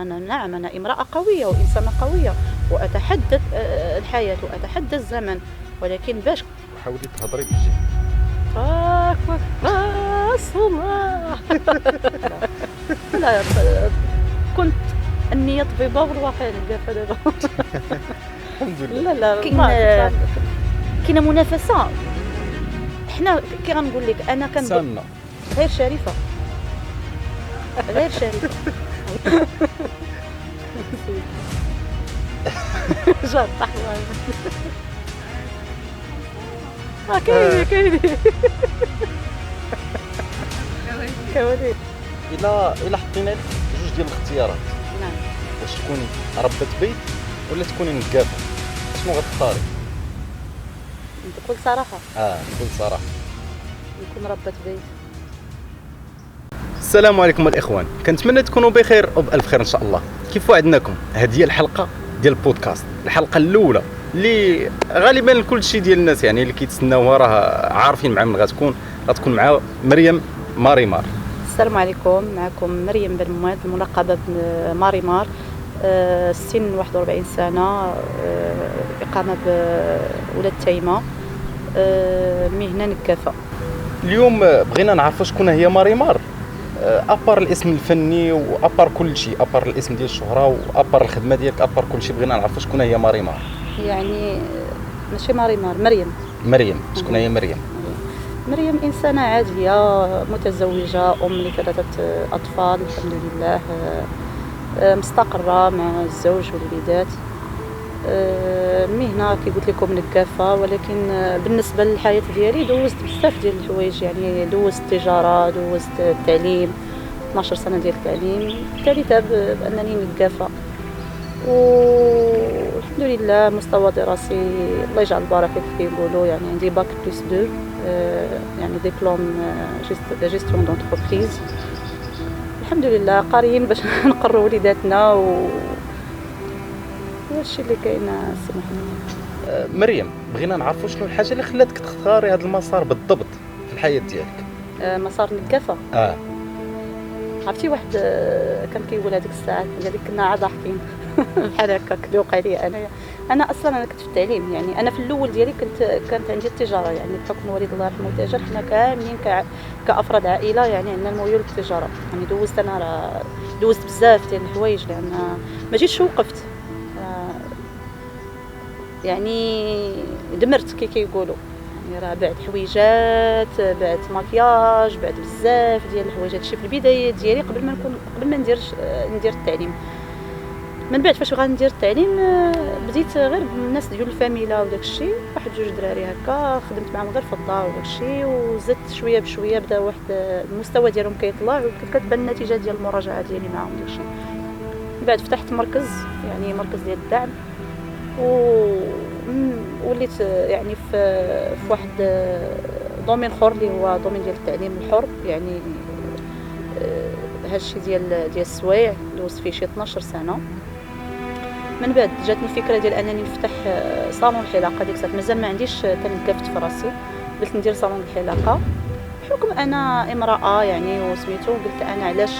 نعم أنا امرأة قوية وإنسانة قوية وأتحدث الحياة وأتحدى الزمن، ولكن باش حاولي تهضري بالجد. الله لا كنت النية طبيبة والواقع نقافة دابا. الحمد لله. لا كاينه منافسة. حنا كي غنقول لك أنا سامة غير شريفة غير شريفة. جات طحوة كاينه كواليس. إلا حطينا لك جوج ديال الاختيارات، نعم واش تكوني ربة بيت ولا تكوني نقافة، شنو غتختاري؟ بكل صراحة بكل صراحة. نكون ربة بيت. السلام عليكم الاخوان، كنتمنى تكونوا بخير وبالف خير ان شاء الله. كيف وعدناكم هذه هي الحلقه ديال البودكاست، الحلقه الاولى اللي غالبا كل شيء ديال الناس يعني اللي كيتسناوها راه عارفين مع من غتكون مع مريم ماريمار. السلام عليكم، معكم مريم بن مواد الملقبة بماريمار. السن 41 سنة، إقامة بولاد تايمة، المهنة نقافة. اليوم بغينا نعرفوا شكون هي ماريمار، ابار الاسم الفني وابار كل شيء، ابار الاسم ديال الشهره وابار الخدمه ديالك، ابار كل شيء بغينا نعرفوا شكون هي ماريمار. يعني ماشي ماريمار، مريم. شكون هي مريم؟ مريم إنسانة عادية متزوجة، أم لثلاثة أطفال الحمد لله، مستقرة مع الزوج والوليدات. المهنة كي قلت لكم نقافة، ولكن بالنسبة للحياة ديالي دوزت بزاف ديال الحوايج، يعني دوزت التجارة، دوزت التعليم 12 سنة ديال التعليم، بالتالي بأنني نقافة. والحمد لله مستوى دراسي الله يجعل البركة كيف يقولوا، يعني عندي باك بلس 2، يعني دبلوم جيستيون دونتربريز. الحمد لله قاريين باش نقروا وليداتنا هادشي اللي كاين. سي محمد. مريم، بغينا نعرفوا شنو الحاجه اللي خلاتك تختاري هذا المسار بالضبط في الحياه ديالك؟ مسار نقافة. عرفتي واحد كان كيقول هذيك الساعات قال لك كنا عاد ضاحكين بحال هكا كي وقع لي انا اصلا انا كنت في التعليم، يعني انا في الاول ديالي كانت عندي التجاره، يعني بحكم الوالد الله يرحمه تاجر، حنا كاملين كافراد عائله يعني عندنا الميول للتجاره. يعني دوزت بزاف ديال الحوايج، لان ما جيتش وقفت، يعني دمرت كي كيقولوا، يعني راه بعد حويجات، بعد ماكياج، بعد بزاف ديال الحوايج. هادشي في البدايات ديالي قبل ما ندير التعليم. من بعد فاش غندير التعليم بديت غير بالناس ديال الفاميلا وداك الشيء، واحد جوج دراري هكا خدمت معاهم غير في الدار وداك الشيء، وزدت شويه بشويه بدا واحد المستوى ديالهم كيطلع، وكتبان النتيجه ديال المراجعه ديالي معاهم داك الشيء. من بعد فتحت مركز ديال الدعم، وليت يعني في واحد دومين اخر اللي هو دومين ديال التعليم الحر، يعني هادشي ديال السوايع دوزت فيه شي 12 سنه. من بعد جاتني الفكره ديال انني نفتح صالون الحلاقه. ديك الساعه مازال ما عنديش تنقفت في راسي، قلت ندير صالون الحلاقه بحكم انا امراه يعني وسميتو. قلت انا علاش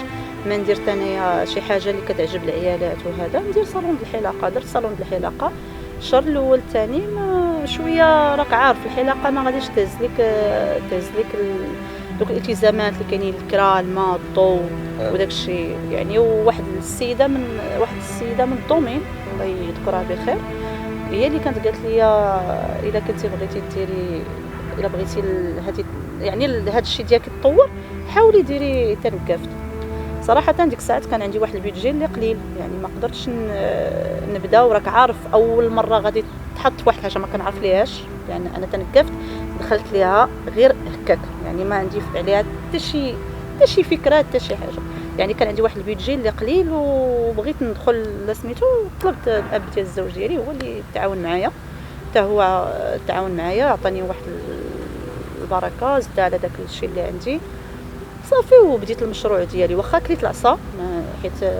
ما ندير انايا شي حاجه اللي كتعجب العيالات، وهذا ندير صالون الحلاقه. درت صالون الحلاقه الشهر الاول الثاني شويه راك عارف الحلاقه ما غاديش تهز لك دوك الالتزامات اللي كاينين، الكرا، الماء، الضوء وداك الشيء يعني. وواحد السيده من الدومين الله يذكرها بخير، هي اللي كانت قالت لي الا كنتي بغيتي ديري، الا بغيتي هذه يعني هذا الشيء ديالك يتطور، حاولي ديري تنقافت. صراحه ديك الساعات كان عندي واحد البيدجي اللي قليل، يعني ما قدرتش نبدا. وراك عارف اول مره غادي تحط واحد الحاجه ما كنعرف ليهاش، لان انا تنقفت دخلت ليها غير هكاك، يعني ما عندي عليها حتى شي فكره حتى شي حاجه. يعني كان عندي واحد البيدجي اللي قليل وبغيت ندخل سميتو. طلبت الاب ديال الزوج ديالي هو اللي تعاون معايا، حتى هو تعاون معايا، عطاني واحد البركه، زاد على داك الشيء اللي عندي صافي. وبديت المشروع ديالي، واخا كليت العصا، حيت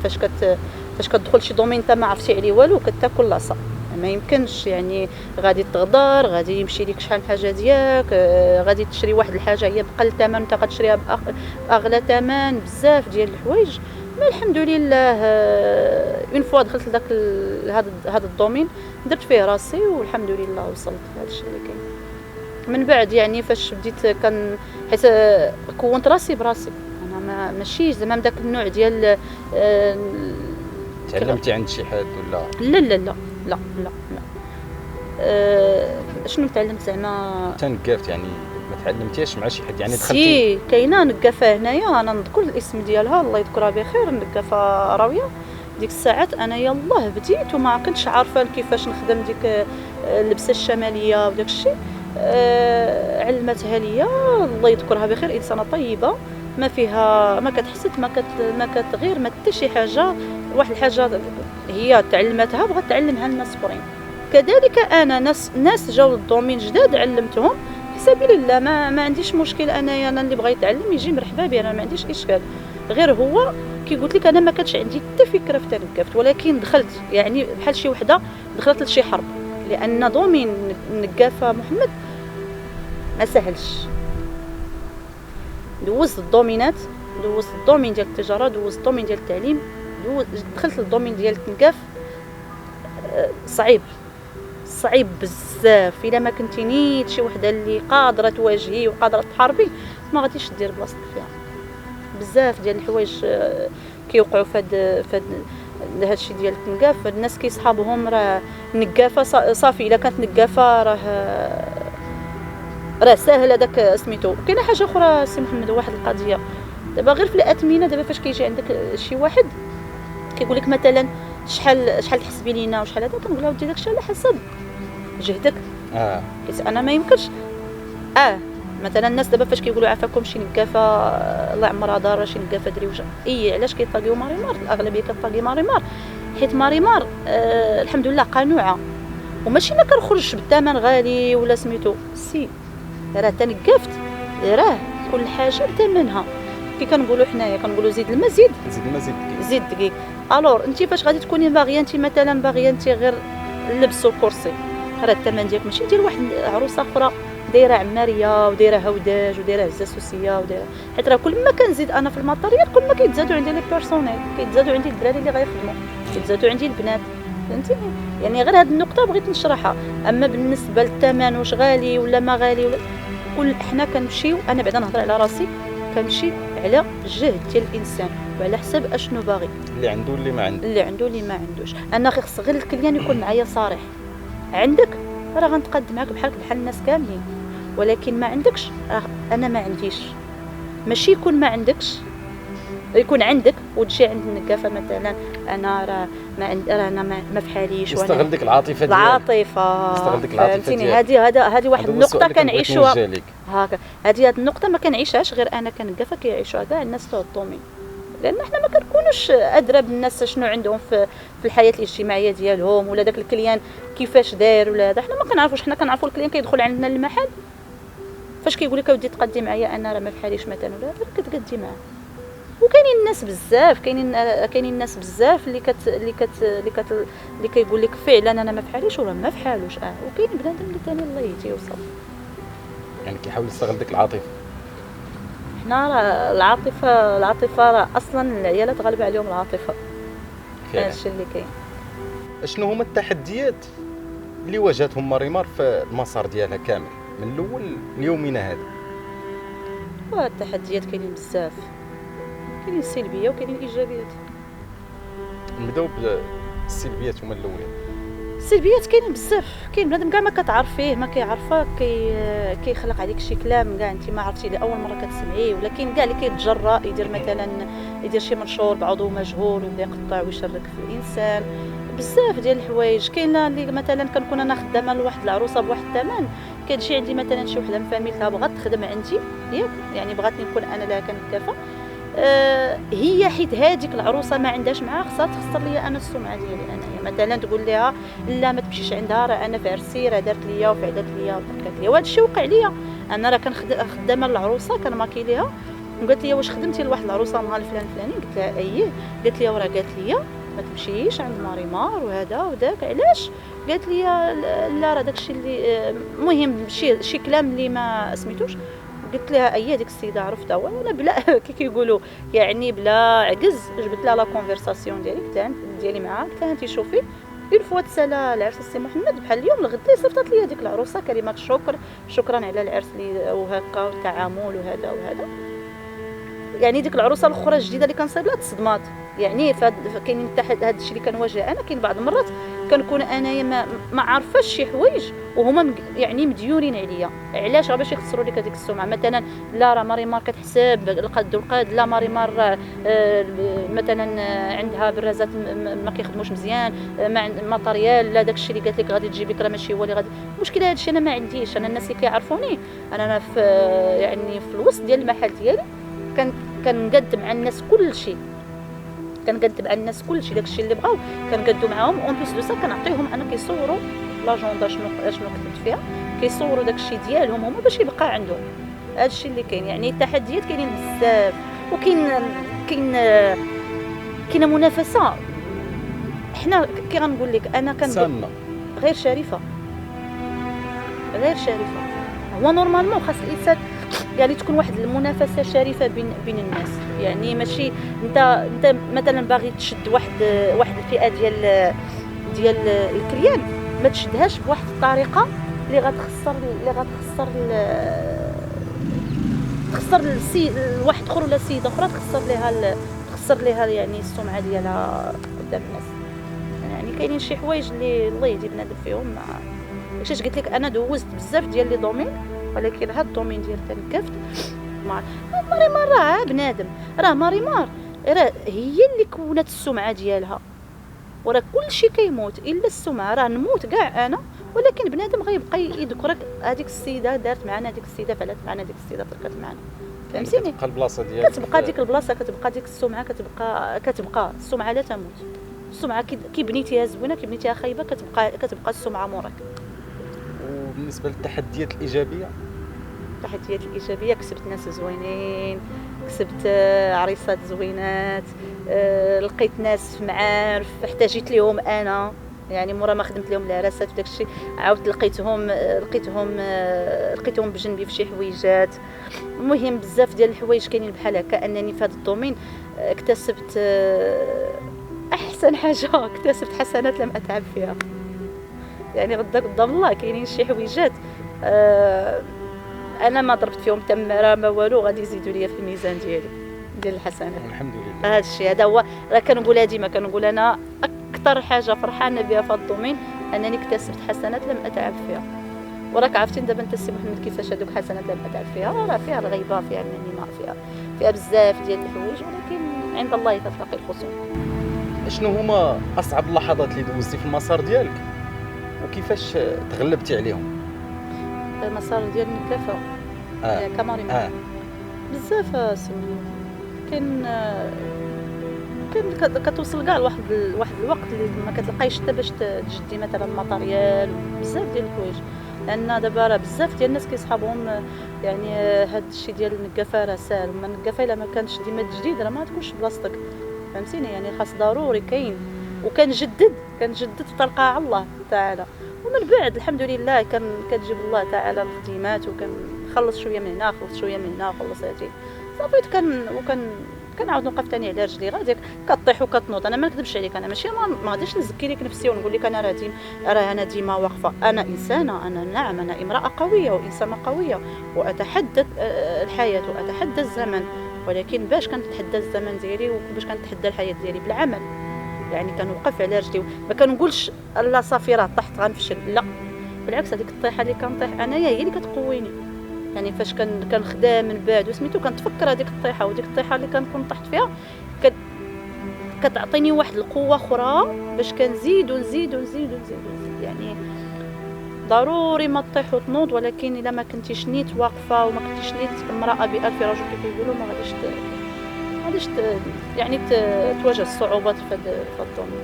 فاش كتدخل شي دومين انت ما عرفتي عليه والو كتاكل العصا، ما يمكنش. يعني غادي تغدر، غادي يمشي لك شحال حاجه ديالك، غادي تشري واحد الحاجه هي بقل ثمن انت غتشريها باغلى ثمن، بزاف ديال الحوايج. ما الحمد لله اون فوا دخلت لذاك هذا الدومين درت فيه راسي والحمد لله وصلت لهذا الشيء اللي كاين. من بعد يعني فاش بديت كان حيت كونت راسي براسي، انا ماشي زعما من داك النوع ديال تعلمتي عند شي حد ولا لا لا لا لا لا لا شنو تعلمت زعما تنقفت يعني ما تعلمتيش مع شي حد يعني دخلتي سي كاينه نقافه هنايا انا نذكر الاسم ديالها الله يذكرها بخير، نقافه راويه. ديك الساعات انا يلاه بديت وما كنتش عارفه كيفاش نخدم ديك اللبسه الشماليه وداك الشيء. علمتها ليا الله يذكرها بخير، انسانه طيبه ما فيها ما كتحسد ما كتغير ما حتى شي حاجه. واحد الحاجه هي تعلمتها بغات تعلمها الناس اخرين كذلك. انا ناس جاوا للدومين جداد علمتهم في سبيل الله، ما عنديش مشكل. انا اللي بغى يتعلم يجي مرحبا به، انا ما عنديش اشكال. غير هو كي قلت لك انا ما كانش عندي حتى فكره في تنقفت، ولكن دخلت يعني بحال شي وحده دخلت لشي حرب، لان دومين النقافه محمد ما سهلش. دوزت الدومينات، دوزت الدومين ديال التجاره، دوزت الدومين ديال التعليم، دخلت للدومين ديال التنقاف. صعيب بزاف. الا ما كنتي نيت شي وحده اللي قادره تواجهي وقادره تحاربي ما غاديش دير بلاصتك فيها. بزاف ديال الحوايج كيوقعوا فهاد الشيء ديال التنقاف. الناس كيصحابهم راه نقافه صافي، الا كانت نقافه راه ساهل هذاك سميتو. كاينه حاجه اخرى سي محمد، واحد القضيه دابا غير في الاثمنه. دابا فاش كيجي عندك شي واحد كيقول لك مثلا شحال تحسبي لينا وشحال هذا، كنقول له ودي داكشي على حسب جهدك. حيت انا ما يمكنش مثلا الناس دابا فاش كيقولوا عافاكم شي نقافه الله يعمرها دار شي نقافه دريوجه، علاش كيطاقيو ماريمار؟ الاغلبيه كتطاقي ماريمار حيت ماريمار الحمد لله قنوعه وماشي ما كنخرجش بالثمن غالي ولا سميتو. سي راه تنقفت راه كل حاجه بثمنها. كي كنقولوا حنايا كنقولوا زيد الماء زيد دقيق. الور انت فاش غادي تكوني باغيه انت مثلا باغيه انت غير اللبس والكرسي، راه الثمن ديالك ماشي ديال واحد عروسه اخرى دايره عماريه ودايره هوداج ودايره هزه سوسيه ودايره. حيت راه كل ما كنزيد انا في الماتيريال كل ما كيتزادوا عندي لي بيرسونيل، كيتزادوا عندي الدراري اللي غيخدموا، كيتزادوا عندي البنات. فهمتيني؟ يعني غير هذه النقطه بغيت نشرحها. اما بالنسبه للثمن واش غالي ولا ما غالي ولا كل حنا كنمشيو، انا بعدا نهضر على راسي، كنمشي على الجهد ديال الانسان وعلى حسب اشنو باغي، اللي عنده اللي ما عندوش. انا خص غير الكليان يكون معايا صريح. عندك راه غنتقدم معاك بحال الناس كاملين، ولكن ما عندكش انا ما عنديش. ماشي يكون ما عندكش، يكون عندك وتجي عند النقافه مثلا انا راه ما عندي، راه انا ما فحاليش، وانا استغل ديك العاطفه ديالك. هذه واحد النقطه كنعيشوها هكا. هذه النقطه ما كنعيشهاش غير انا كنقافه، كيعيشوها كاع الناس تاع الدومين، لان حنا ما كنكونوش ادرى بالناس شنو عندهم في الحياه الاجتماعيه ديالهم ولا داك الكليان كيفاش داير ولا هذا. حنا ما كنعرفوش. حنا كنعرفوا الكليان كيدخل عندنا للمحل فاش كيقول لك اودي تقدي معايا انا راه ما بحاليش مثلا ولا كتقدي معاه. وكاينين الناس بزاف، كاينين الناس بزاف اللي كيقول لك فعلا انا ما بحاليش ولا ما بحالوش. وكاين بنادم اللي ثاني الله يهديه وصافي، يعني كيحاول يستغل ديك العاطفه. حنا راه العاطفه راه اصلا العيالات غالبه عليهم العاطفه. هذا الشيء اللي كاين. شنو هما التحديات اللي واجهتهم ماريمار في المسار ديالها كامل من الاول ليومنا هذا؟ التحديات كاينين بزاف، كاينين السلبيه وكاينين الايجابيات. نبداو بالسلبيات هما الاولين. السلبيات كاينين بزاف. كاين بنادم كاع ما كتعرفيه ما كيعرفك كيخلق عليك شي كلام كاع انت ما عرفتي لاول مره كتسمعيه، ولكن كاع اللي كيتجرأ يدير مثلا يدير شي منشور بعضو مجهول ويبدا يقطع ويشرك في الانسان. بزاف ديال الحوايج. كاينه اللي مثلا كنكون انا خدامه لواحد العروسه بواحد الثمن، كتجي عندي مثلا شي وحده مفاميلتها بغات تخدم عندي ياك، يعني بغاتني نكون انا لها كنكافه. هي حيت هذيك العروسه ما عندهاش معاها خصها تخسر ليا انا السمعه ديالي انايا. مثلا تقول لها لا ما تمشيش عندها، راه انا في عرسي راه دارت ليا وفعلت ليا وضحكت ليا، وهذا الشيء وقع ليا. انا راه خدامه للعروسه كنماكي ليها وقالت لي واش خدمتي لواحد العروسه نهار الفلاني؟ قلت لها اييه. قالت لي وراه قالت لي ما تمشيش عند ماريمار وهذا وداك. علاش؟ قالت لي لا راه داكشي اللي المهم شي كلام اللي ما سميتوش. قلت لها اي ديك السيده عرفتها وانا بلا كي كيقولوا يعني بلا عجز جبت لها لا كونفرساسيون ديالي معاها. قلت لها انت شوفي اون فوا تسالى العرس السي محمد بحال اليوم الغدا صيفطت لي ديك العروسه كلمات شكرا على العرس اللي وهكا والتعامل وهذا يعني ديك العروسه الاخرى الجديده اللي كنصايب لها تصدمات يعني كاينين حتى هذا الشيء اللي كنواجه انا. كاين بعض المرات كنكون انايا ما عارفاش شي حوايج وهما يعني مديورين عليا. علاش؟ باش يخسروا لك هذيك السمعه. مثلا لا راه ماريمار كتحسب القد والقاد، لا ماريمار مثلا عندها برازات ما كيخدموش مزيان، ماتريال لا داكشي اللي قالت لك غادي تجيب لك راه ماشي هو اللي غادي. المشكله هذا الشيء انا ما عنديش. انا الناس اللي كيعرفوني انا في يعني في الوسط ديال المحل ديالي كنقدم مع الناس كل شيء، كنقدم على الناس كل شيء. داكشي اللي بغاو كنقدو معاهم. اون بليس دو سا كنعطيهم انا كيصوروا لاجوندا شنو كتبت فيها، كيصوروا داكشي ديالهم هما باش يبقى عندهم. هذا الشيء اللي كاين. يعني التحديات كاينين بزاف كاينه منافسه. حنا كي غنقول لك انا غير شريفه هو نورمالمون خاص الانسان يعني تكون واحد المنافسه شريفه بين الناس. يعني ماشي انت مثلا باغي تشد واحد الفئه ديال الكريان ما تشدهاش بواحد الطريقه اللي غتخسر واحد اخر ولا سيده اخرى تخسر ليها يعني السمعه ديالها قدام الناس. يعني كاينين شي حوايج اللي الله يهدي بنادم فيهم. علاش قلت لك انا دوزت بزاف ديال لي دومين، ولكن هاد الدومين ديال تنكفت ماريمار راه بنادم. راه ماريمار راه هي اللي كونت السمعه ديالها، وراه كل شيء كيموت الا السمعه. راه نموت كاع انا، ولكن بنادم غيبقى يذكرك هذيك السيده دارت معنا، هذيك السيده فعلت معنا، هذيك السيده تركت معنا. فهمتيني؟ كتبقى البلاصه ديالها، كتبقى ديك البلاصه، كتبقى ديك السمعه، كتبقى السمعه لا تموت. السمعه كي بنيتيها زوينه كي بنيتيها خايبه كتبقى السمعه موراك. وبالنسبه للتحديات الايجابيه، التحديات الايجابيه كسبت ناس زوينين، كسبت عريسات زوينات، لقيت ناس معارف احتاجيت لهم انا. يعني مورا ما خدمت لهم العراسات وداك الشيء عاودت لقيتهم بجنبي في شي حويجات. المهم بزاف ديال الحوايج كاينين بحال هكا. انني في هذا الدومين اكتسبت احسن حاجه، اكتسبت حسنات لم اتعب فيها. يعني غدا قدام الله كاينين شي حويجات انا ما ضربت فيهم تماره ما والو، غادي يزيدوا لي في الميزان ديال الحسنات. الحمد لله. هذا الشيء هذا هو. راه كنقولها ديما، كنقول انا اكثر حاجه فرحانه بها في الدومين انني اكتسبت حسنات لم اتعب فيها. وراك عرفتي دابا انت السي محمد كيفاش هذوك حسنات لم اتعب فيها. راه فيها الغيبه، فيها النميمه، فيها بزاف ديال الحوايج، ولكن عند الله تتلاقي الخصوم. شنو هما اصعب اللحظات اللي دوزتي في المسار ديالك وكيفاش تغلبتي عليهم؟ المسار ديال النكافه كماريمار بزاف سمي. كان كتوصل كاع لواحد الوقت اللي ما كتلقايش حتى باش تجدي مثلا ماتريال بزاف ديال الحوايج. لان دابا راه بزاف ديال الناس كيصحابهم يعني هذا الشيء ديال النكافه راه ساهل. ما النكافه الا ما كانش ديما تجديد راه ما تكونش بلاصتك. فهمتيني؟ يعني خاص ضروري كاين. وكنجدد تلقى على الله تعالى. ومن بعد الحمد لله كتجيب الله تعالى الخدمات، وكنخلص شويه من هنا، خلص شويه من هنا، خلص هادي صافي. كنعاود نوقف ثاني على رجلي. غادي كطيح وكتنوض. انا ما نكذبش عليك، انا ماشي ما غاديش نزكي لك نفسي ونقول لك انا راه انا ديما واقفه. انا انسانه، انا انا امراه قويه وانسانه قويه، واتحدى الحياه واتحدى الزمن. ولكن باش كنتحدى الزمن ديالي وباش كنتحدى الحياه ديالي بالعمل. يعني كنوقف على رجلي، ما كنقولش لا صافي راه طحت غنفشل، لا بالعكس. هذيك الطيحه اللي كنطيح انايا هي اللي كتقويني. يعني فاش كنخدم من بعد وسميتو كنتفكر هذيك الطيحه، وديك الطيحه اللي كنكون طحت فيها كتعطيني واحد القوه اخرى باش كنزيد ونزيد. يعني ضروري ما تطيح وتنوض، ولكن الا ما كنتيش نيت واقفه وما كنتيش نيت امراه بألف رجل كيف يقولوا ما غاديش يعني تواجه الصعوبات في الدومين.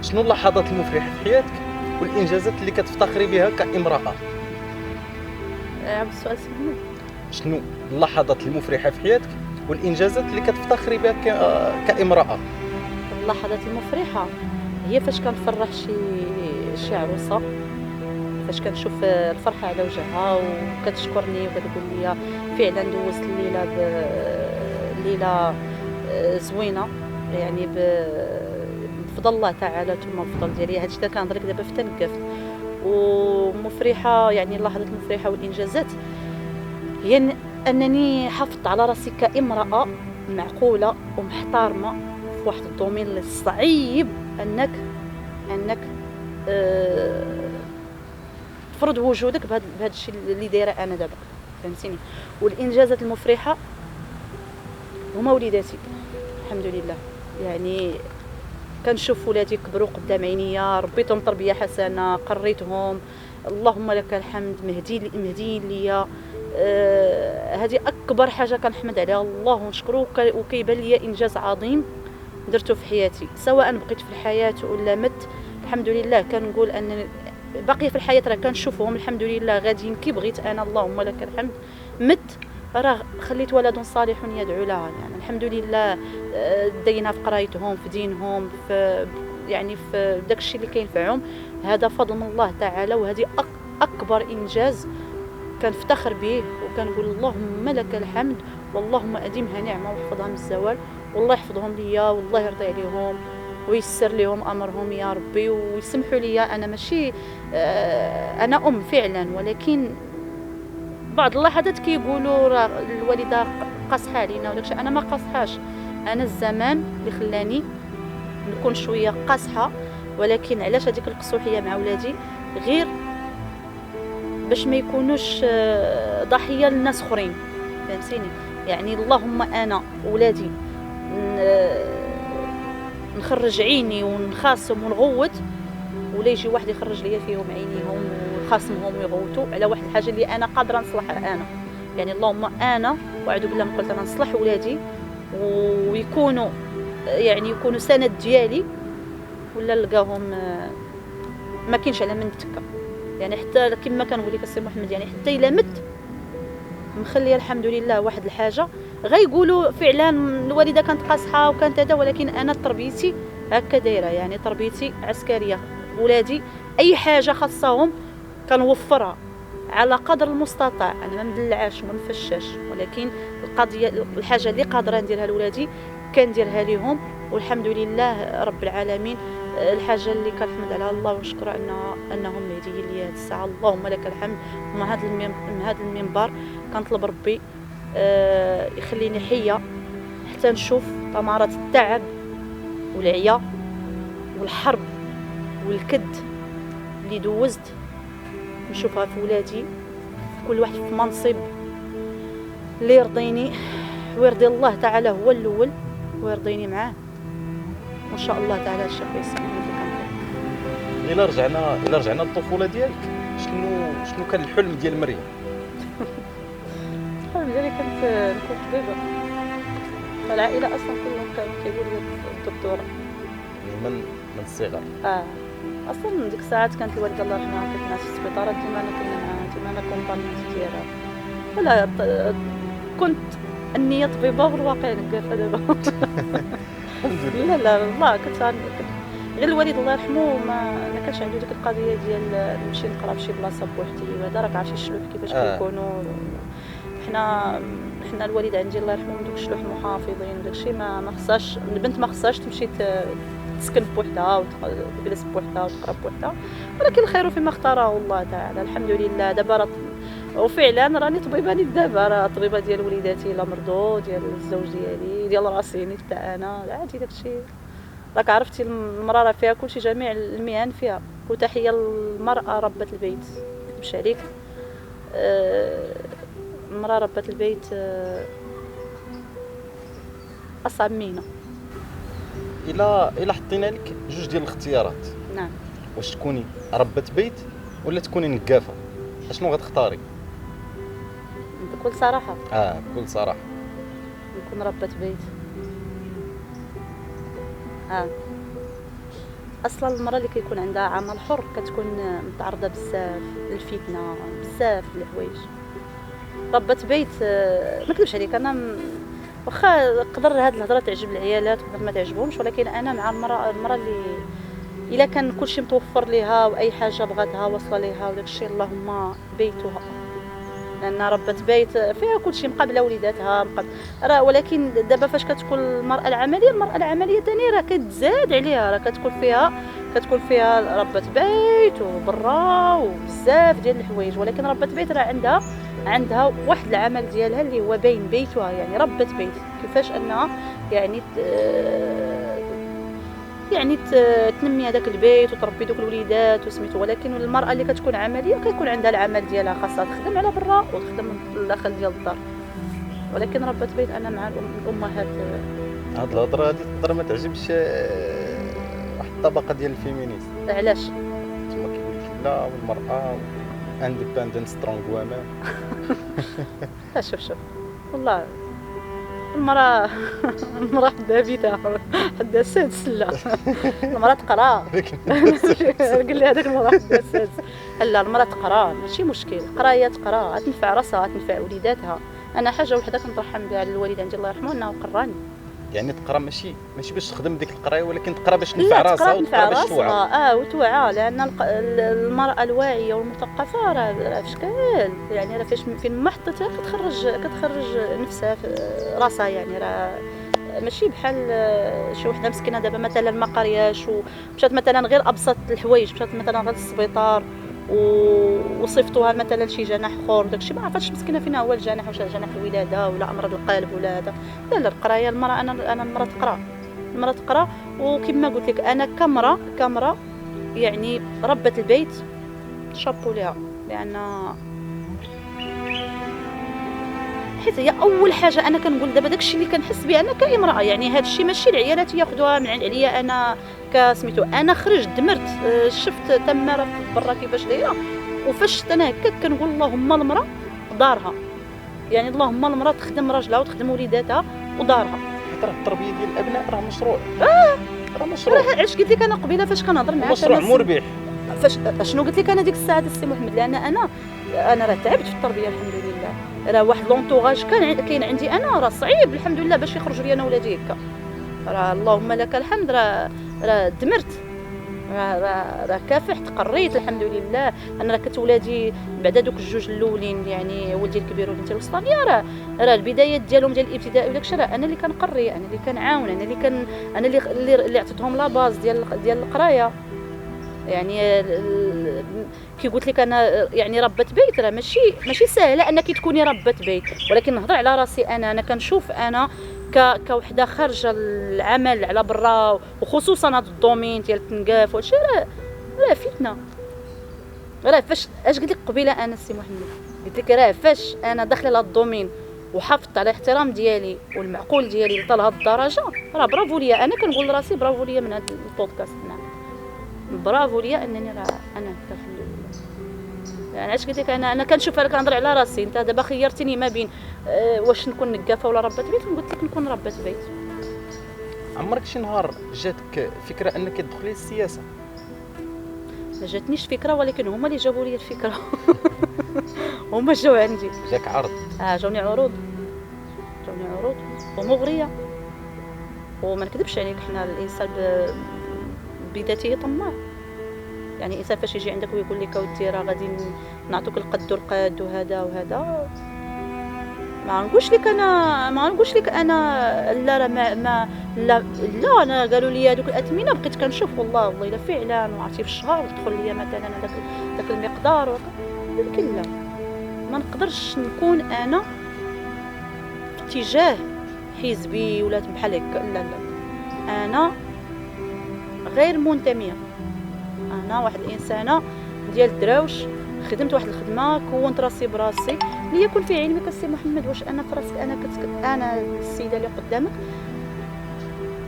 شنو اللحظات المفرحه في حياتك والانجازات اللي كتفتخري بها كامراه؟ عبد السؤال سهل. شنو اللحظات المفرحه في حياتك والانجازات اللي كتفتخري بها كامراه؟ اللحظات المفرحه هي فاش كنفرح شي عروسه، فاش كنشوف الفرحه على وجهها وكتشكرني وكتقول لي فعلا دوزت الليله زوينه، يعني بفضل الله تعالى ثم بفضل ديالي. هادشي اللي كنهضر لك دابا في تنقفت ومفرحه، يعني اللحظات المفرحه والانجازات هي انني حافظت على راسي كامراه معقوله ومحترمه في واحد الدومين اللي صعيب انك تفرض وجودك بهذا الشيء اللي دايره انا دابا، فهمتيني. والانجازات المفرحه هما وليداتي الحمد لله، يعني كنشوف ولادي كبروا قدام عينيا، ربيتهم تربيه حسنه، قريتهم، اللهم لك الحمد، مهديين ليا. هذه اكبر حاجه كنحمد عليها الله ونشكره، وكيبان لي انجاز عظيم درته في حياتي، سواء بقيت في الحياه ولا مت الحمد لله. كنقول ان باقيه في الحياه راه كنشوفهم الحمد لله غاديين كي بغيت انا، اللهم لك الحمد. مت راه خليت ولد صالح يدعو لها، يعني الحمد لله دينا في قرايتهم، في دينهم، في يعني في داك الشيء اللي كينفعهم، هذا فضل من الله تعالى. وهذه اكبر انجاز كنفتخر به، وكنقول اللهم لك الحمد، واللهم اديمها نعمه واحفظها من الزوال، والله يحفظهم ليا والله يرضي عليهم ويسر لهم امرهم يا ربي، ويسمحوا لي. انا ماشي انا ام فعلا، ولكن بعض اللحظات كيقولوا راه الوالده قاصحه علينا وداكشي، انا ما قاصحاش، انا الزمان اللي خلاني نكون شويه قاصحه، ولكن علاش هذيك القصوحيه مع ولادي؟ غير باش ما يكونوش ضحيه لناس اخرين، فهمتيني. يعني اللهم انا ولادي نخرج عيني ونخاصم ونغوت، ولا يجي واحد يخرج ليا فيهم عينيهم وخاصمهم ويغوتوا على واحد الحاجه اللي انا قادره نصلحها انا. يعني اللهم انا واعوذ بالله من قلت انا نصلح ولادي ويكونوا يعني يكونوا سند ديالي، ولا نلقاهم ما كاينش على من تكا. يعني حتى كما كنقول لك السي محمد، يعني حتى الا مت مخليه الحمد لله واحد الحاجه غيقولوا فعلا الوالده كانت قاصحه وكانت هذا، ولكن انا تربيتي هكا دايره، يعني تربيتي عسكريه. ولادي اي حاجه خاصهم كنوفرها على قدر المستطاع، انا ما مدلعاش وما نفشاش، ولكن القضيه الحاجه اللي قادره نديرها لولادي كنديرها لهم، والحمد لله رب العالمين. الحاجه اللي كنحمد عليها الله ونشكر انهم مهديين لي هذه الساعه، اللهم لك الحمد. ومع هذا المنبر كنطلب ربي يخليني حيه حتى نشوف ثمرات التعب والعيا والحرب والكد اللي دوزت، نشوفها في ولادي، كل واحد في منصب اللي يرضيني ويرضي الله تعالى هو الاول ويرضيني معاه، وان شاء الله تعالى الشيء يسمع لي. الا رجعنا للطفوله ديالك، شنو كان الحلم ديال مريم؟ الحلم ديالي كنت نكون طبيبه، العائله اصلا كلهم كانوا كيقولوا لي الدكتوره من الصغر. اصلا ديك الساعات كانت الوالده الله يرحمها كتنعس في السبيطار، ديما انا كنا معاها، ديما انا كومبانيونت ديالها. ولا كنت النيه طبيبه والواقع نقافه دابا. لا والله كنت غير الوالد الله يرحمه ما كانش عنده ديك القضيه ديال نمشي نقرا فشي بلاصه بوحدي، وهذا راك عارفين الشلوح كيفاش كيكونوا. حنا الوالد عندي الله يرحمه من دوك الشلوح المحافظين وداك الشيء، ما خصهاش البنت ما خصهاش تمشي تسكن بوحدها وتجلس بوحدها وتقرا بوحدها، ولكن الخير فيما اختاره الله تعالى. الحمد لله دابا وفعلا راني طبيبه دابا، راه طبيبه ديال وليداتي لا مرضو، ديال الزوج ديالي، ديال راسي نيت تاع انا عادي داكشي. راك عرفتي المراه راه فيها كلشي، جميع المهن فيها. وتحيه للمراه ربة البيت، مش عليك المراه ربة البيت اصعب مهنه. الا حطينا لك جوج ديال الاختيارات، نعم، واش تكوني ربة بيت ولا تكوني نقافه، شنو غتختاري؟ بكل صراحه بكل صراحه نكون ربة بيت. اصلا المراه اللي كيكون عندها عمل حر كتكون متعرضه بزاف للفتنه، بزاف د الحوايج. ربة بيت ما نكذبش عليك، انا واخا نقدر هاد الهضره تعجب العيالات وقدر ما تعجبهمش، ولكن انا مع المراه الا كان كلشي متوفر ليها واي حاجه بغاتها واصله ليها وداك الشيء اللهم بيتها، لان ربة بيت فيها كلشي مقابله وليداتها راه. ولكن دابا فاش كتكون المراه العمليه ثاني راه كتزاد عليها، راه كتكون فيها ربة بيت وبرا وبزاف ديال الحوايج. ولكن ربة بيت راه عندها واحد العمل ديالها اللي هو باين بيتها، يعني ربة بيت كيفاش انها يعني تنمي هذاك البيت وتربي دوك الوليدات وسميتو. ولكن المراه اللي كتكون عمليه كيكون عندها العمل ديالها، خاصها تخدم على برا وتخدم الداخل ديال الدار. ولكن ربة بيت انا مع الامهات. هاد الهضره هادي تقدر ما تعجبش واحد الطبقه ديال الفيمينيست. علاش؟ تما كيقول لك لا والمراه اندبندنت سترونغ وومن. شوف والله المراه حدا بيتها حدا سادس. لا المراه تقرا قال لي هذاك المراه حدا سادس. لا المراه تقرا ماشي مشكل، قرايه تقرا تنفع راسها تنفع وليداتها. انا حاجه وحده كنترحم بها على الوالدين ديال الله يرحمه انه قراني. يعني تقرا ماشي باش تخدم ديك القرايه، ولكن تقرا باش تنفع راسها وتقرا باش توعى. وتوعى. لان المراه الواعيه والمثقفه راه في شكال، يعني راه فين ما حطيتها كتخرج نفسها راسها. يعني راه ماشي بحال شي وحده مسكينه دابا مثلا ما قرياش ومشات مثلا غير ابسط الحوايج، مشات مثلا غير للسبيطار وصيفطوها مثلا شي جناح اخر داكشي ما عرفتش مسكينه فين هو الجناح، واش جناح الولاده ولا امراض القلب ولا هذا. لا القرايه المراه انا المراه تقرا. وكما قلت لك انا كامراه يعني ربة البيت شابو ليها، لان حيت هي اول حاجه انا كنقول دابا داكشي اللي كنحس به انا كامراه. يعني هذا الشيء ماشي العيالات ياخذوها من عليا انا كسميتو. انا خرجت دمرت شفت تماره برا كيفاش دايره، وفاش انا هكاك كنقول اللهم المراه دارها، يعني اللهم المراه تخدم راجلها وتخدم وليداتها ودارها. حيت راه التربيه ديال الابناء راه مشروع. راه مشروع. علاش قلت لك انا قبيله فاش كنهضر معاك مشروع مربح. فاش شنو قلت لك انا ديك الساعه السي محمد؟ لان انا راه تعبت في التربيه الحمد لله. راه واحد لونطوغاج كاين عندي انا راه صعيب الحمد لله باش يخرجوا لي انا ولادي هكا. راه اللهم لك الحمد راه دمرت، راه كافحت قريت الحمد لله. انا راه كنت ولادي بعد دوك الجوج الاولين، يعني ولدي الكبير وبنتي الوسطانيه راه البدايات ديالهم ديال الابتدائي وداك الشيء راه انا اللي كنقري، انا اللي كنعاون، انا اللي عطيتهم لا باز ديال القرايه. يعني كي قلت لك انا يعني ربة بيت راه ماشي سهله انك تكوني ربة بيت. ولكن نهضر على راسي انا كنشوف انا كوحده خارجه العمل على برا، وخصوصا هذا الدومين ديال التنقاف وهادشي راه فتنه. راه فاش اش قلت لك قبيله انا السي محمد، قلت لك راه فاش انا داخله لهذا الدومين وحافظت على الاحترام ديالي والمعقول ديالي لطال هذه الدرجه، راه برافو ليا. انا كنقول لراسي برافو ليا من هذا البودكاست. نعم برافو ليا انني راه انا الحمد لله. يعني علاش قلت لك انا كنشوف انا كنهضر على راسي. انت دابا خيرتيني ما بين واش نكون نقافه ولا ربة بيت، قلت لك نكون ربة بيت. عمرك شي نهار جاتك فكره انك تدخلي السياسه؟ ما جاتنيش فكره، ولكن هما اللي جابوا لي الفكره. هما جاو عندي. جاك عرض؟ جاوني عروض ومغريه. وما نكذبش عليك حنا الانسان بذاته طماع. يعني الانسان فاش يجي عندك ويقول لك اودي راه غادي نعطوك القد والقاد وهذا ما نقولش لك انا لا ما لا انا قالوا لي هذوك الاثمنه بقيت كنشوف والله الا فعلا وعرفتي في الشهر تدخل لي مثلا هذاك المقدار. ولكن لا ما نقدرش نكون انا في اتجاه حزبي ولا بحال هكا. لا انا غير منتميه. انا واحد الانسانه ديال الدراوش، خدمت واحد الخدمه كونت راسي براسي. ليكن في علمك السي محمد واش انا في راسك انا السيده اللي قدامك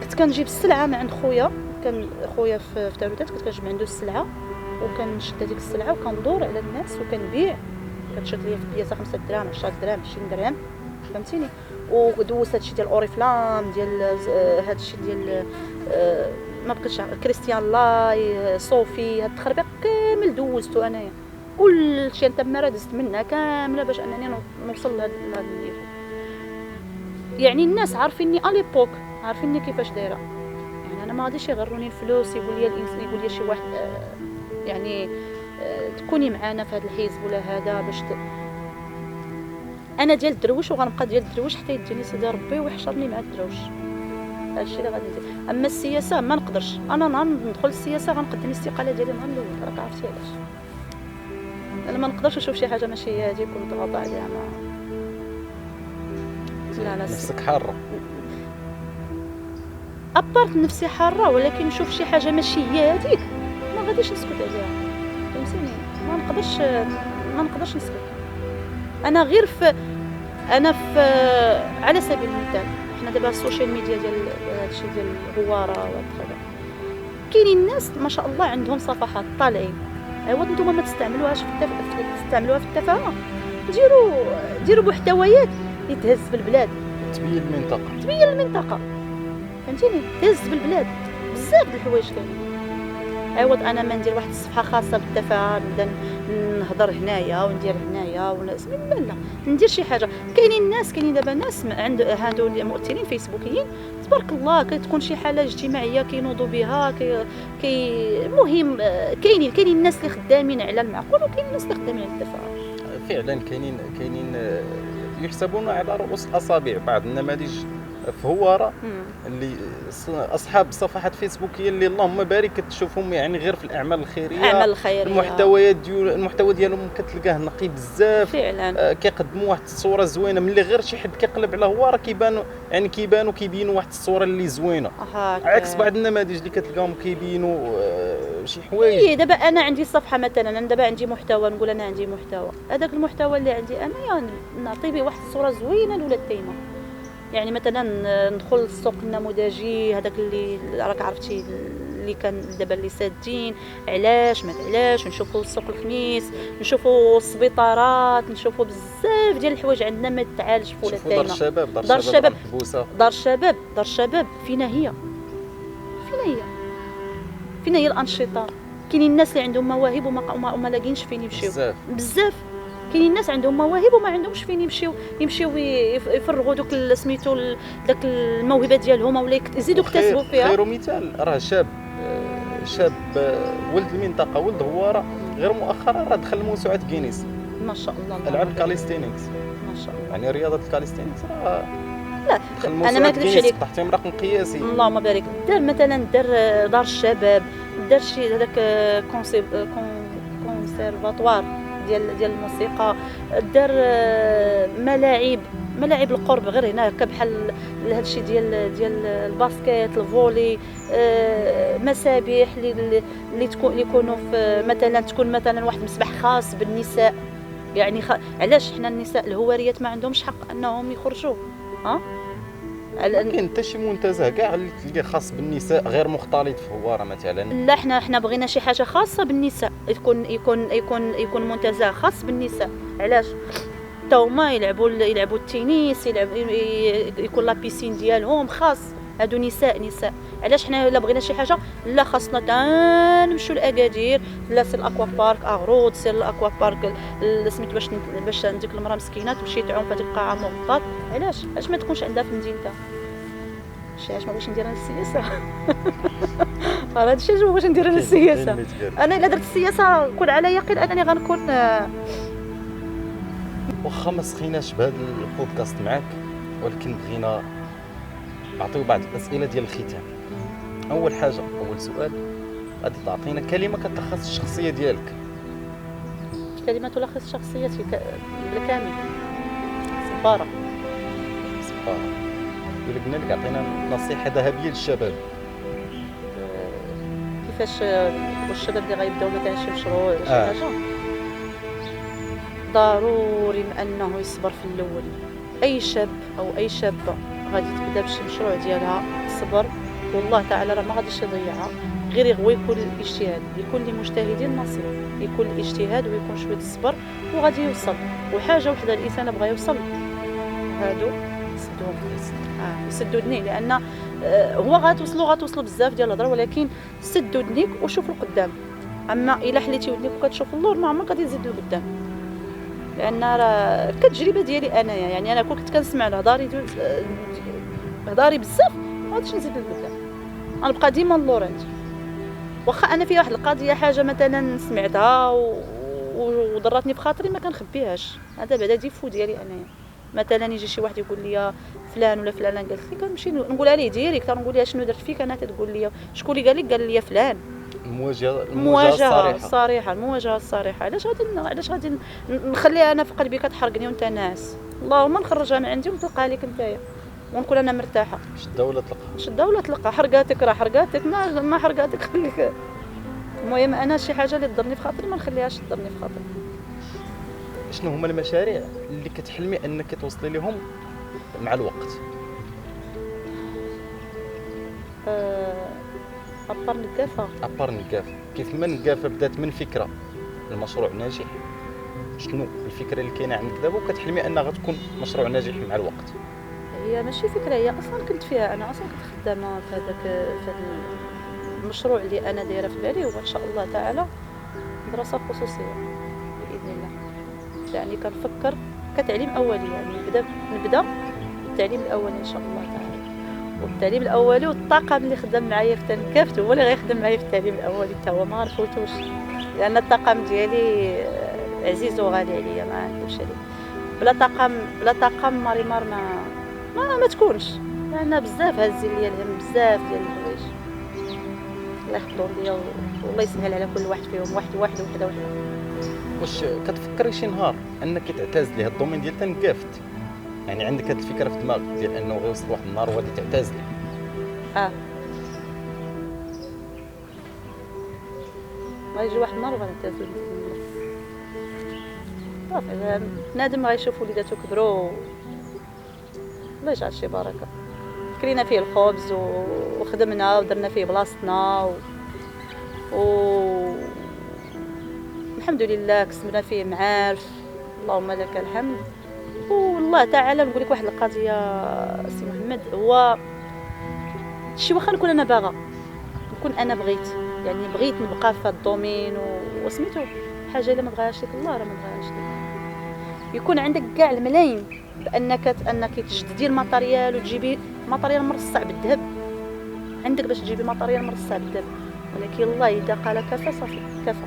كنت كنجيب السلعه من عند خويا. كان خويا في تاروتات كنت كنجيب عنده السلعه وكنشد هذيك السلعه وكندور على الناس وكنبيع. كتشد ليا في البياسه 5 دراهم 10 دراهم 20 درهم فهمتيني. ودوزت هادشي ديال اوريفلام ديال هادشي ديال ما بقيتش كريستيان لاي صوفي هاد التخربيق كامل دوزتو انايا. كل شيء تما راه دزت منها كامله باش انني نوصل لهاد الليفل. يعني الناس عارفيني اليبوك، عارفيني كيفاش دايره. يعني انا ما غاديش يغروني الفلوس، يقول لي الانسان، يقول لي شي واحد يعني تكوني معانا في هذا الحزب ولا هذا باش انا ديال الدرويش وغنبقى ديال الدرويش حتى يديني سيدي ربي ويحشرني مع الدرويش. هادشي اللي غادي ندير. اما السياسه ما نقدرش، انا نهار ندخل السياسه غنقدم الاستقاله ديالي نهار الاول، راك عرفتي علاش. انا ما نقدرش نشوف شي حاجه ماشي هي هذيك ونضغط عليها. لا نفسك حاره ابارت نفسي حاره، ولكن نشوف شي حاجه ماشي هي هذيك ما غاديش نسكت عليها، فهمتيني. ما نقدرش نسكت. انا غير انا في على سبيل المثال حنا دابا السوشيال ميديا ديال هادشي ديال الهواره وهذا، كاينين الناس ما شاء الله عندهم صفحات طالعين، ايوا نتوما ما تستعملوهاش تستعملوها في التفاهه، ديروا محتويات اللي تهز بالبلاد، تبين المنطقه فهمتيني، تهز بالبلاد. بزاف د الحوايج كاينين. ايوا انا ما ندير واحد الصفحه خاصه بالتفاهه، نبدا نهضر هنايا وندير هنايا وناس لا ندير شي حاجه. كاينين دابا ناس عند هادو المؤثرين فيسبوكيين تبارك الله، كتكون شي حاله اجتماعيه كينوضوا بها المهم كاينين الناس اللي خدامين على المعقول، وكاين الناس اللي خدامين على التفاهه. فعلا كاينين يحسبون على رؤوس الاصابع بعض النماذج في هواره اللي اصحاب صفحات فيسبوكيه اللي اللهم بارك تشوفهم يعني غير في الاعمال الخيريه، المحتوى ديالهم كتلقاه نقي بزاف فعلا. كيقدموا واحد الصوره زوينه، ملي غير شي حد كيقلب على هواره كيبينوا واحد الصوره اللي زوينه، عكس بعض النماذج اللي كتلقاهم كيبينوا شي حوايج. دابا انا عندي صفحه مثلا، انا دابا عندي محتوى، نقول انا عندي محتوى، هذاك المحتوى اللي عندي انا يعني نعطي به واحد الصوره زوينه لولاد تيمه. يعني مثلا ندخل السوق النموذجي هذاك اللي راك عرفتي اللي كان دابا اللي سادين، علاش ما علاش، نشوفوا السوق الخميس، نشوفوا السبيطارات، نشوفوا بزاف ديال الحوايج عندنا ما تعالج في ولاد تيمه. دار الشباب فينا هي الانشطه. كاينين الناس اللي عندهم مواهب وما لاقينش فين يمشيو بزاف. كاينين الناس عندهم مواهب وما عندهمش فين يمشيو يفرغوا دوك سميتو داك الموهبه ديالهم ولا يزيدوا يكتسبوا فيها. خير مثال راه شاب ولد المنطقه، ولد هواره، غير مؤخرا راه دخل موسوعه غينيس ما شاء الله. العاب الكاليستينكس ما شاء الله، يعني رياضه الكاليستينكس راه لا انا ما نكذبش عليك تحتهم رقم قياسي. اللهم بارك. دار مثلا دار الشباب، دار شي هذاك كونسيرفاتوار ديال الموسيقى، دار ملاعب القرب غير هنا بحال هادشي ديال الباسكيت، الفولي، مسابح اللي يكونوا في مثلا تكون مثلا واحد مسبح خاص بالنساء. يعني علاش حنا النساء الهواريات ما عندهمش حق انهم يخرجوا؟ كاين حتى شي منتزه كاع اللي تلقى خاص بالنساء غير مختلط في هواره مثلا. لا حنا بغينا شي حاجه خاصه بالنساء، يكون منتزه خاص بالنساء. علاش تا هما يلعبوا التنس، يكون لا بيسين ديالهم خاص، هادو نساء. علاش حنا الا بغينا شي حاجه لا خاصنا نمشيو لاكادير، لا سير الاكوا بارك اغرود، سير الاكوا بارك سميت باش ديك المراه مسكينه تمشي تعوم في هذيك القاعه مغطاه. علاش ما تكونش عندها في مدينتها؟ علاش ما بغيتش ندير انا السياسه؟ راه هادشي اللي بغيت ندير انا السياسه. انا الا درت السياسه كون على يقين انني غنكون واخا ما سخيناش بهذا البودكاست معاك، ولكن بغينا نعطيو بعض الاسئله ديال الختام. اول سؤال غادي تعطينا كلمه كتلخص الشخصيه ديالك. كلمه تلخص شخصيتي بالكامل. صباره. قلنا لك عطينا نصيحه ذهبيه للشباب. كيفاش والشباب اللي غيبداو مثلا شي مشروع شي حاجه، ضروري انه يصبر في الاول. اي شاب او اي شابه غادي تبدا بشي مشروع ديالها، صبر والله تعالى راه ما غاديش يضيعها، غير هو يكون الاجتهاد. لكل مجتهد نصيب، يكون الاجتهاد ويكون شويه الصبر وغادي يوصل. وحاجه وحده الانسان بغى يوصل هادو سدوهم سدوا دنيه، لان هو غاتوصلوا بزاف ديال الهضره، ولكن سدوا دنيك وشوفوا القدام. اما الا حليتي ودنيك وكتشوف اللور ما عمرك غادي تزيد لقدام، لان راه كتجربه ديالي انايا. يعني انا كنت كنسمع هضاري بزاف ما غاديش نزيد لقدام. غنبقى ديما اللورنت. واخا انا فيها واحد القضيه حاجه مثلا سمعتها وضرتني في خاطري ما كنخبيهاش، هذا بعدا ديفو ديالي انايا. مثلا يجي شي واحد يقول لي فلان ولا فلانه قالت لي، كنمشي نقولها ليه ديريكت، نقول لها شنو درت فيك انا، تقول لي شكون اللي قال لك؟ قال لي فلان. المواجهه الصريحه، المواجهه الصريحه. علاش غادي نخليها انا في قلبي كتحرقني وانت ناس؟ اللهم نخرجها من عندي ونطلقها لك نتايا ونكون انا مرتاحه. شده ولا تلقى حرقاتك راه حرقاتك، ما حرقاتك خليك. المهم انا شي حاجه اللي تضرني في خاطري ما نخليهاش تضرني في خاطري. شنو هما المشاريع اللي كتحلمي انك توصلي لهم مع الوقت؟ ابار نقافه. كيف ما نقافه بدات من فكره المشروع ناجح، شنو الفكره اللي كاينه عندك دابا وكتحلمي انها غتكون مشروع ناجح مع الوقت؟ هي ماشي فكره، هي اصلا كنت فيها، انا اصلا كنت خدامه في هذاك المشروع اللي انا دايره في بالي، وان شاء الله تعالى دراسه خصوصيه باذن الله. يعني كنفكر كتعليم اولي، يعني نبدا بالتعليم الاولي ان شاء الله تعالى. والتعليم الاولي والطاقم اللي خدام معايا في تنكافت هو اللي غيخدم معايا في التعليم الاولي حتى هو، ما غنفوتوش، لان الطاقم ديالي عزيز وغالي عليا، ما نكذبش عليك. بلا طاقم ماريمار ما تكونش، لان بزاف هازين ليا الهم، بزاف ديال الحوايج. الله يحفظهم ليا والله يسهل على كل واحد فيهم، واحد وحده. واش كتفكري شي نهار انك تعتزلي هاد الدومين ديال تنكافت؟ يعني عندك هاد الفكره في دماغك ديال انه غيوصل واحد النهار وغادي تعتزلي؟ غيجي واحد النهار وغادي نعتزل صافي. بنادم غيشوف وليداتو كبروا، الله يجعل شي بركه. كرينا فيه الخبز وخدمنا ودرنا فيه بلاصتنا الحمد لله كسبنا فيه معارف، اللهم لك الحمد. والله تعالى نقول لك واحد القضيه سي محمد، هو شي واخا نكون انا باغا، نكون انا بغيت نبقى في الدومين وسميتو حاجه الا ما بغاهاش لك الله راه ما بغاهاش لك. يكون عندك كاع الملايين بانك تجددي الماتريال وتجيبي ماتريال مرصع بالذهب، عندك باش تجيبي ماتريال مرصع بالذهب، ولكن الله اذا قال كفى صافي كفى.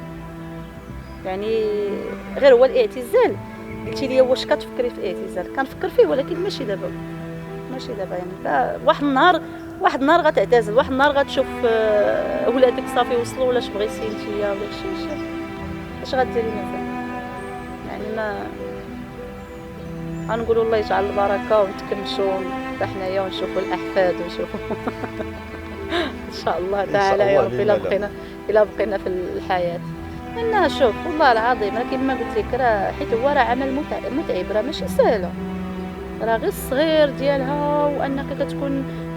يعني غير هو الاعتزال. قلتي لي واش كتفكري في الاعتزال؟ كنفكر فيه ولكن ماشي دابا يعني واحد النهار غتعتزل، واحد النهار غتشوف ولادك صافي وصلوا ولاش بغيتي نتيا ولا شي اش غديري مثلا؟ يعني ما غنقولوا الله يجعل البركه ونتكمشوا حنايا ونشوفوا الاحفاد ونشوفوا ان شاء الله تعالى يا ربي الا بقينا في الحياه. انا شوف والله العظيم راه كيما قلت لك، راه حيت هو راه عمل متعب، راه ماشي سهله، راه غير الصغير ديالها وانك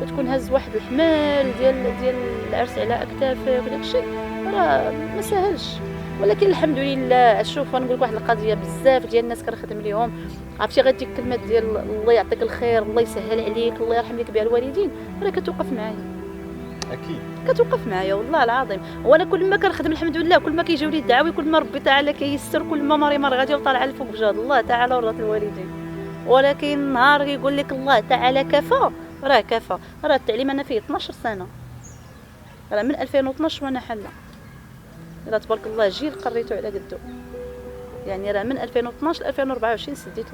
كتكون هز واحد الحمال ديال العرس على اكتافك وداك الشيء، راه ما سهلش. ولكن الحمد لله. شوف نقول لك واحد القضيه، بزاف ديال الناس كنخدم ليهم، عرفتي غير ديك الكلمات ديال الله يعطيك الخير، الله يسهل عليك، الله يرحم لك بها الوالدين، راه كتوقف معايا، اكيد كتوقف معايا والله العظيم. وانا كل ما كنخدم الحمد لله، كل ما كيجيو لي الدعاوي، كل ما ربي تعالى كيسر، كل ما مريم غاديه وطالعه الفوق بجهد الله تعالى ورضا الوالدين. ولكن نهار يقول لك الله تعالى كفى، راه كفى. راه التعليم انا فيه 12 سنه، راه من 2012 وانا حله، راه تبارك الله جيل قريته على قدو. يعني راه من 2012 ل 2024 سديت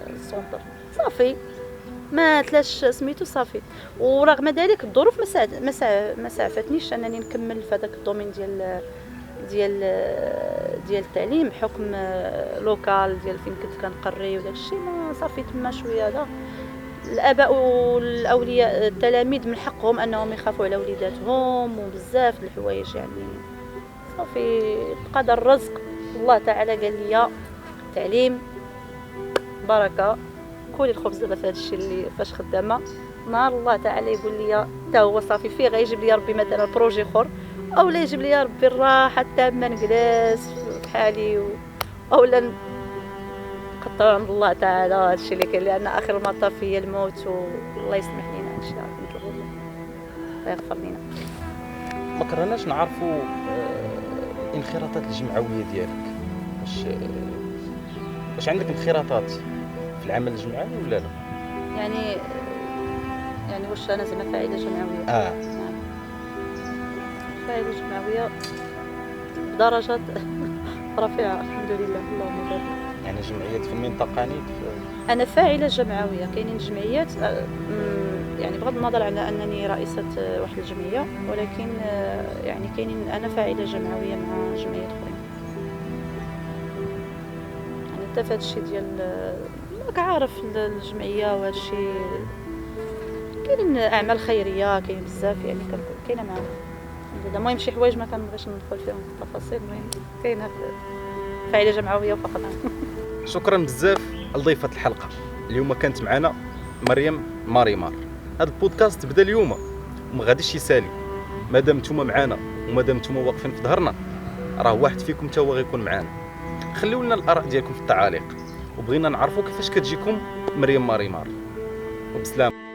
السونتر صافي، ما تلاش سميتو صافي. ورغم ذلك الظروف ما سعفتنيش انني نكمل في هذاك الدومين ديال التعليم، بحكم لوكال ديال فين كنت كنقري وداك الشيء، ما صافي تما شويه هذا. الاباء والاولياء التلاميذ من حقهم انهم يخافوا على وليداتهم وبزاف د الحوايج، يعني صافي قدر الرزق. الله تعالى قال لي تعليم بركه، كولي الخبز دابا في هذا الشيء اللي فاش خدامه. نهار الله تعالى يقول لي حتى هو صافي فيه غيجيب لي ربي مثلا بروجي اخر، او لا يجيب لي ربي الراحه حتى ما نجلس بحالي اولا نقطع عند الله تعالى هذا الشيء اللي كاين، لان اخر المطاف هي الموت، والله يسمح لنا ان شاء الله، الله يغفر لنا. ما كرهناش نعرفوا الانخراطات الجمعويه ديالك، واش عندك انخراطات في العمل الجمعوي ولا لا؟ يعني واش انا زعما فاعله جمعويه؟ فاعله جمعويه بدرجات رفيعه الحمد لله اللهم بارك. يعني جمعيات في المنطقه نيت انا فاعله جمعويه، كاينين جمعيات يعني بغض النظر على انني رئيسه واحد الجمعيه، ولكن يعني كاينين انا فاعله جمعويه مع جمعيات اخرين. يعني حتى في هذا الشيء ديال راك عارف الجمعيه وهذا الشيء، كاينين اعمال خيريه كاين بزاف يعني كاينه معاهم. المهم شي حوايج ما كنبغيش ندخل فيهم في التفاصيل، المهم كاينه فاعله جمعويه فقط. شكرا بزاف لضيفة الحلقة اليوم كانت معنا مريم ماريمار. هذا البودكاست بدا اليوم وما غاديش يسالي، مادام نتوما معنا ومادام نتوما واقفين في ظهرنا راه واحد فيكم تا هو غيكون معنا. خليو لنا الاراء ديالكم في التعاليق وبغينا نعرفوا كيفاش كتجيكم مريم ماريمار. وبسلام.